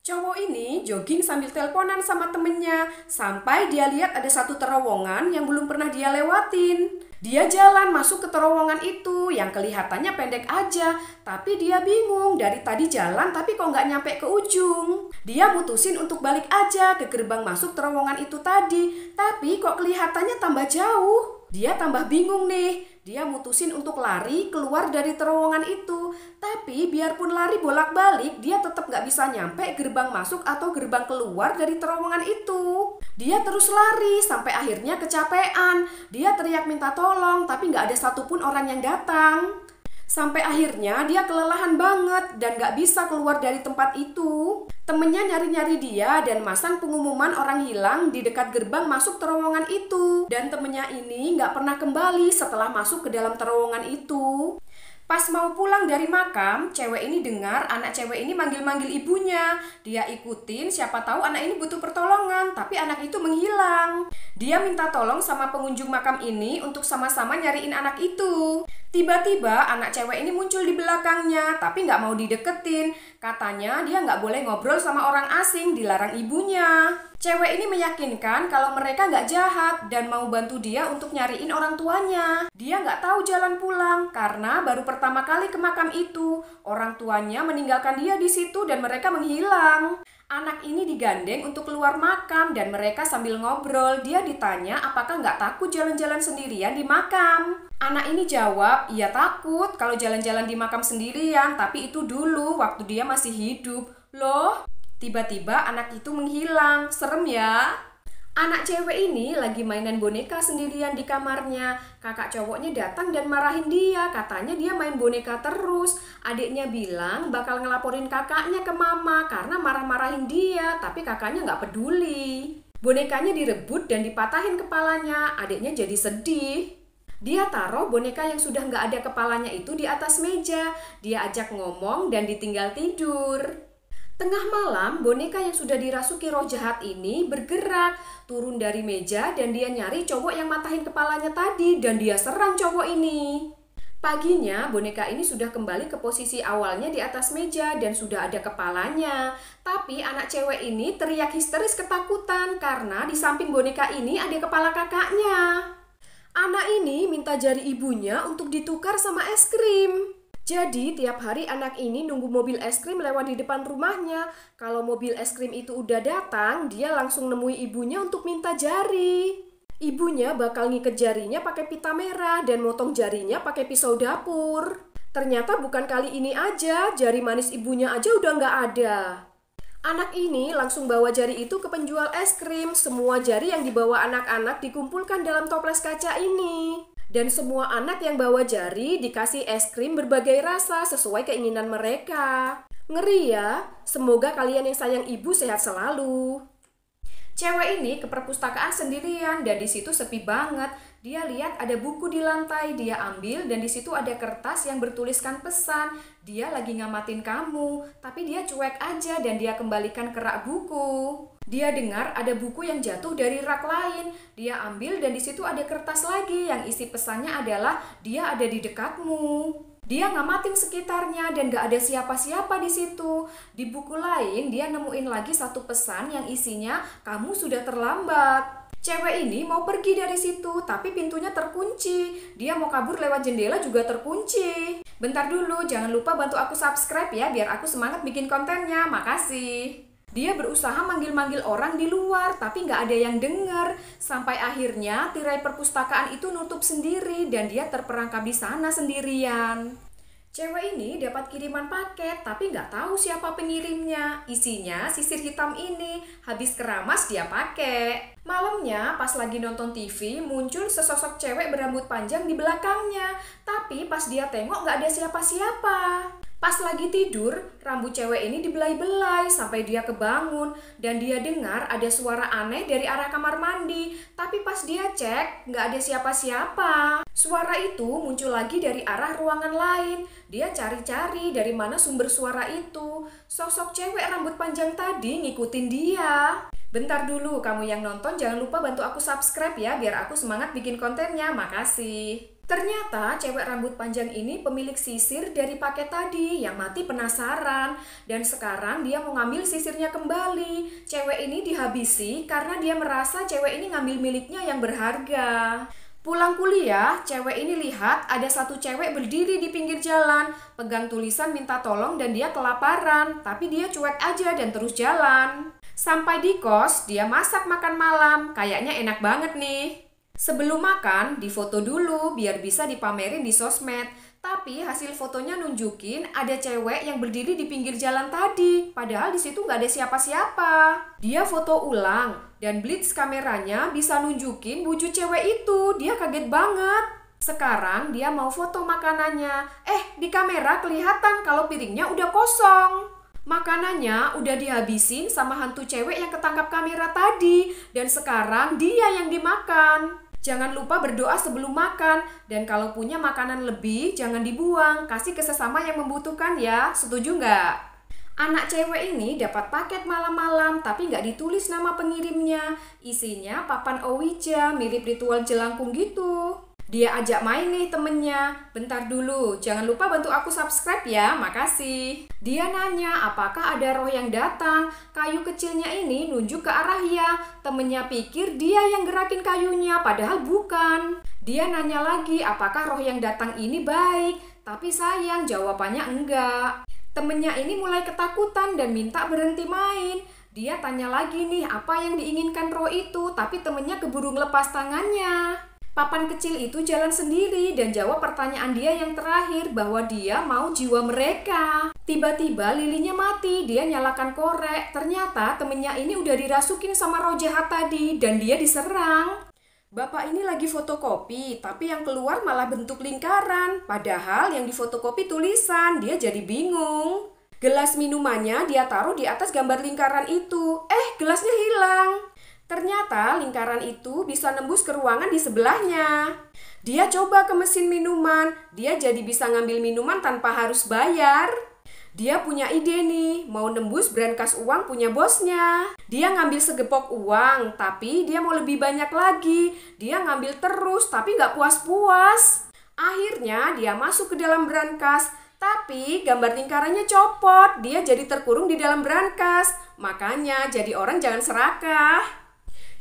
Cowok ini jogging sambil teleponan sama temennya, sampai dia lihat ada satu terowongan yang belum pernah dia lewatin. Dia jalan masuk ke terowongan itu yang kelihatannya pendek aja, tapi dia bingung dari tadi jalan tapi kok nggak nyampe ke ujung. Dia mutusin untuk balik aja ke gerbang masuk terowongan itu tadi, tapi kok kelihatannya tambah jauh. Dia tambah bingung nih. Dia mutusin untuk lari keluar dari terowongan itu. Tapi biarpun lari bolak-balik, dia tetap nggak bisa nyampe gerbang masuk atau gerbang keluar dari terowongan itu. Dia terus lari sampai akhirnya kecapean. Dia teriak minta tolong, tapi nggak ada satupun orang yang datang. Sampai akhirnya dia kelelahan banget dan gak bisa keluar dari tempat itu. Temennya nyari-nyari dia dan masang pengumuman orang hilang di dekat gerbang masuk terowongan itu. Dan temennya ini gak pernah kembali setelah masuk ke dalam terowongan itu. Pas mau pulang dari makam, cewek ini dengar anak cewek ini manggil-manggil ibunya. Dia ikutin, siapa tahu anak ini butuh pertolongan, tapi anak itu menghilang. Dia minta tolong sama pengunjung makam ini untuk sama-sama nyariin anak itu. Tiba-tiba anak cewek ini muncul di belakangnya, tapi nggak mau dideketin. Katanya dia nggak boleh ngobrol sama orang asing, dilarang ibunya. Cewek ini meyakinkan kalau mereka nggak jahat dan mau bantu dia untuk nyariin orang tuanya. Dia nggak tahu jalan pulang karena baru pertama kali ke makam itu. Orang tuanya meninggalkan dia di situ dan mereka menghilang. Anak ini digandeng untuk keluar makam dan mereka sambil ngobrol. Dia ditanya apakah nggak takut jalan-jalan sendirian di makam. Anak ini jawab, iya takut kalau jalan-jalan di makam sendirian, tapi itu dulu waktu dia masih hidup. Loh? Tiba-tiba anak itu menghilang. Serem ya? Anak cewek ini lagi mainan boneka sendirian di kamarnya. Kakak cowoknya datang dan marahin dia. Katanya dia main boneka terus. Adiknya bilang bakal ngelaporin kakaknya ke mama karena marah-marahin dia. Tapi kakaknya nggak peduli. Bonekanya direbut dan dipatahin kepalanya. Adiknya jadi sedih. Dia taruh boneka yang sudah nggak ada kepalanya itu di atas meja. Dia ajak ngomong dan ditinggal tidur. Tengah malam, boneka yang sudah dirasuki roh jahat ini bergerak, turun dari meja dan dia nyari cowok yang matahin kepalanya tadi dan dia serang cowok ini. Paginya, boneka ini sudah kembali ke posisi awalnya di atas meja dan sudah ada kepalanya. Tapi anak cewek ini teriak histeris ketakutan karena di samping boneka ini ada kepala kakaknya. Anak ini minta jari ibunya untuk ditukar sama es krim. Jadi tiap hari anak ini nunggu mobil es krim lewat di depan rumahnya. Kalau mobil es krim itu udah datang, dia langsung nemui ibunya untuk minta jari. Ibunya bakal ngiket jarinya pakai pita merah dan motong jarinya pakai pisau dapur. Ternyata bukan kali ini aja, jari manis ibunya aja udah nggak ada. Anak ini langsung bawa jari itu ke penjual es krim. Semua jari yang dibawa anak-anak dikumpulkan dalam toples kaca ini. Dan semua anak yang bawa jari dikasih es krim berbagai rasa sesuai keinginan mereka. Ngeri ya, semoga kalian yang sayang ibu sehat selalu. Cewek ini ke perpustakaan sendirian dan di situ sepi banget. Dia lihat ada buku di lantai, dia ambil dan di situ ada kertas yang bertuliskan pesan. Dia lagi ngamatin kamu, tapi dia cuek aja dan dia kembalikan ke rak buku. Dia dengar ada buku yang jatuh dari rak lain. Dia ambil dan di situ ada kertas lagi yang isi pesannya adalah dia ada di dekatmu. Dia ngamatin sekitarnya dan gak ada siapa-siapa di situ. Di buku lain dia nemuin lagi satu pesan yang isinya kamu sudah terlambat. Cewek ini mau pergi dari situ tapi pintunya terkunci. Dia mau kabur lewat jendela juga terkunci. Bentar dulu, jangan lupa bantu aku subscribe ya biar aku semangat bikin kontennya. Makasih. Dia berusaha manggil-manggil orang di luar, tapi nggak ada yang dengar. Sampai akhirnya tirai perpustakaan itu nutup sendiri dan dia terperangkap di sana sendirian. Cewek ini dapat kiriman paket, tapi nggak tahu siapa pengirimnya. Isinya sisir hitam ini, habis keramas dia pakai. Malamnya pas lagi nonton TV, muncul sesosok cewek berambut panjang di belakangnya. Tapi pas dia tengok nggak ada siapa-siapa. Pas lagi tidur, rambut cewek ini dibelai-belai sampai dia kebangun dan dia dengar ada suara aneh dari arah kamar mandi. Tapi pas dia cek, nggak ada siapa-siapa. Suara itu muncul lagi dari arah ruangan lain. Dia cari-cari dari mana sumber suara itu. Sosok cewek rambut panjang tadi ngikutin dia. Bentar dulu, kamu yang nonton jangan lupa bantu aku subscribe ya biar aku semangat bikin kontennya. Makasih. Ternyata cewek rambut panjang ini pemilik sisir dari paket tadi yang mati penasaran. Dan sekarang dia mau ngambil sisirnya kembali. Cewek ini dihabisi karena dia merasa cewek ini ngambil miliknya yang berharga. Pulang kuliah, cewek ini lihat ada satu cewek berdiri di pinggir jalan, pegang tulisan minta tolong dan dia kelaparan, tapi dia cuek aja dan terus jalan. Sampai di kos, dia masak makan malam, kayaknya enak banget nih. Sebelum makan, difoto dulu biar bisa dipamerin di sosmed. Tapi hasil fotonya nunjukin ada cewek yang berdiri di pinggir jalan tadi. Padahal di situ nggak ada siapa-siapa. Dia foto ulang dan blitz kameranya bisa nunjukin wujud cewek itu. Dia kaget banget. Sekarang dia mau foto makanannya. Di kamera kelihatan kalau piringnya udah kosong. Makanannya udah dihabisin sama hantu cewek yang ketangkap kamera tadi. Dan sekarang dia yang dimakan. Jangan lupa berdoa sebelum makan. Dan kalau punya makanan lebih, jangan dibuang. Kasih ke sesama yang membutuhkan ya. Setuju nggak? Anak cewek ini dapat paket malam-malam, tapi nggak ditulis nama pengirimnya. Isinya papan Ouija, mirip ritual jelangkung gitu. Dia ajak main nih temennya. Bentar dulu, jangan lupa bantu aku subscribe ya, makasih. Dia nanya apakah ada roh yang datang. Kayu kecilnya ini nunjuk ke arahnya. Temennya pikir dia yang gerakin kayunya, padahal bukan. Dia nanya lagi apakah roh yang datang ini baik. Tapi sayang, jawabannya enggak. Temennya ini mulai ketakutan dan minta berhenti main. Dia tanya lagi nih apa yang diinginkan roh itu, tapi temennya keburu ngelepas tangannya. Papan kecil itu jalan sendiri dan jawab pertanyaan dia yang terakhir bahwa dia mau jiwa mereka. Tiba-tiba lilinnya mati, dia nyalakan korek. Ternyata temennya ini udah dirasukin sama roh jahat tadi dan dia diserang. Bapak ini lagi fotokopi, tapi yang keluar malah bentuk lingkaran. Padahal yang difotokopi tulisan, dia jadi bingung. Gelas minumannya dia taruh di atas gambar lingkaran itu. Gelasnya hilang. Ternyata lingkaran itu bisa nembus ke ruangan di sebelahnya. Dia coba ke mesin minuman, dia jadi bisa ngambil minuman tanpa harus bayar. Dia punya ide nih, mau nembus brankas uang punya bosnya. Dia ngambil segepok uang, tapi dia mau lebih banyak lagi. Dia ngambil terus, tapi nggak puas-puas. Akhirnya dia masuk ke dalam brankas, tapi gambar lingkarannya copot. Dia jadi terkurung di dalam brankas. Makanya jadi orang jangan serakah.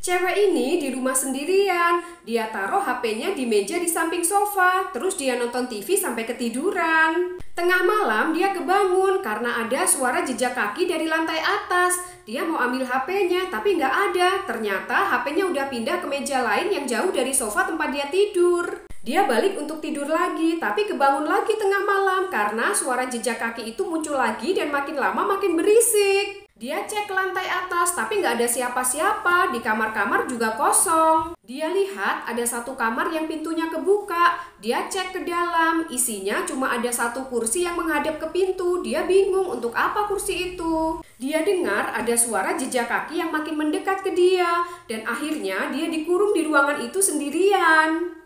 Cewek ini di rumah sendirian, dia taruh HP-nya di meja di samping sofa, terus dia nonton TV sampai ketiduran. Tengah malam dia kebangun karena ada suara jejak kaki dari lantai atas. Dia mau ambil HP-nya tapi nggak ada, ternyata HP-nya udah pindah ke meja lain yang jauh dari sofa tempat dia tidur. Dia balik untuk tidur lagi, tapi kebangun lagi tengah malam karena suara jejak kaki itu muncul lagi dan makin lama makin berisik. Dia cek ke lantai atas, tapi nggak ada siapa-siapa. Di kamar-kamar juga kosong. Dia lihat ada satu kamar yang pintunya kebuka. Dia cek ke dalam, isinya cuma ada satu kursi yang menghadap ke pintu. Dia bingung untuk apa kursi itu. Dia dengar ada suara jejak kaki yang makin mendekat ke dia. Dan akhirnya dia dikurung di ruangan itu sendirian.